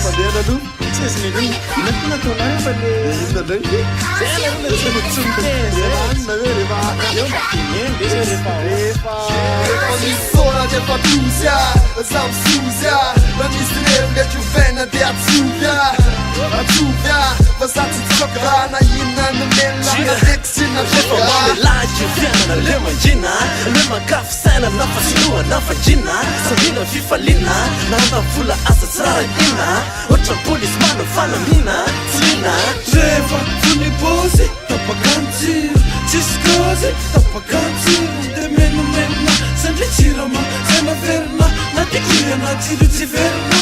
mandeha aloha tsy azy leroa inako nataonao fa le inona ndraiky zay anona hoe rehefa misora de fa tozia za misozia fa misy rery mety ovena de atsovia fa za tsy tsoka na inona nomelona ndraiky sy Laje fianana le mangina le makafy saina na fasinoana fangina samina fifalina na vola asa tsara ina otra polis mano fanamina tsina rehefa funibozy tapakantsiro tsisy kozy tapakantsiro de menomenona sandritsirama zanaverina na tikirana tsiro tsy verina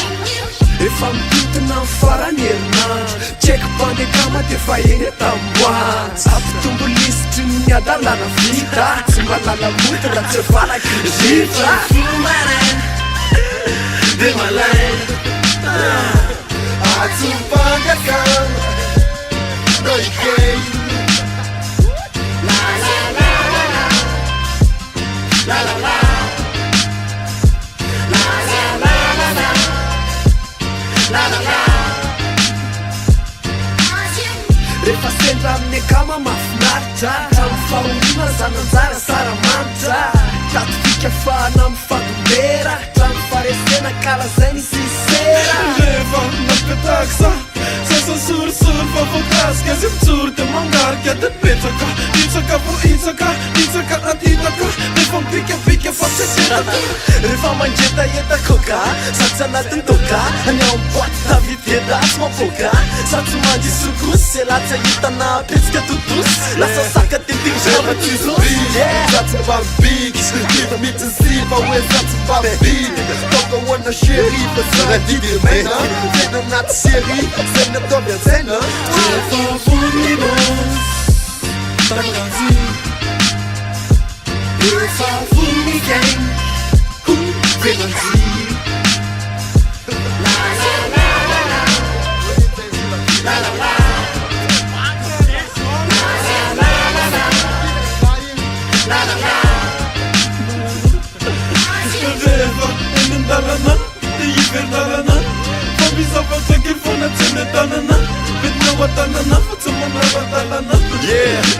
efa mipitona farany herinandro tseky pandekama de fa eny tamboantsy ampitombo lisitry ny adalana vita tsy malala moty raha tsy valaky zitra de malaina atsovangakana noikei rehefa sendra amin'ny akama mafinaritra trano fahomina zananjara saramanitra tato fika fahana mifadombera trano faresena kalazay ny sisera rehefa napetaka sasa sorisory fa voakasika zy mitsory de mangarika de petraka itsaka vo itsaka atitaka rehefa mipikapika fa tsesetaka rehefa mangetahetakoka satsy anatin'ny toka any amboaty tavidieda tsy mampoka satsy mandy sokosy se latsa hitana petsika totosy lasa saka tetigzavatsizosy zatsy mbabiky hita mitsinsiva hoe zatsy mbabiky toka hoana chéri fa zaradidy mena tena anaty séri zay nataovy antsena rehefa vonibos tapakantsy rehefa vonigay venantsy rehefa eny an-dalana de iverdalana fa misavatraky fona tsy eny an-tanana metinao an-tanana fa tsy manava-dalana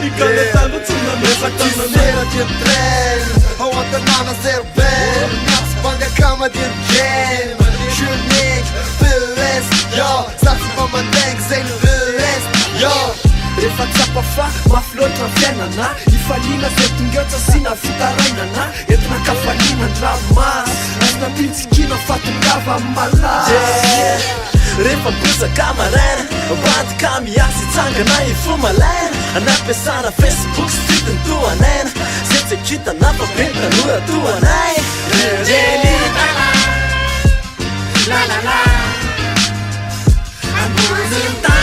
ikalatalo tsy nanava-tanana Sera de treino ao an-tanàna zerbel miasy mpangakama de game Junig, PES, yo zatsy mba mandaingy zay ny ES, yo rehefa tsapa fa mafy loatra ny fiainana ifaliana zay tongotra sy na fitarainana entina kafaliana ndramas azona pitsikina fatongava amin'ny malazy rehefa bosaka maraina bandika miasy tsangana ifo malaina anampiasana facebook stritiny toanaina zay tsy akitana fa bentanora toanay la la la ambony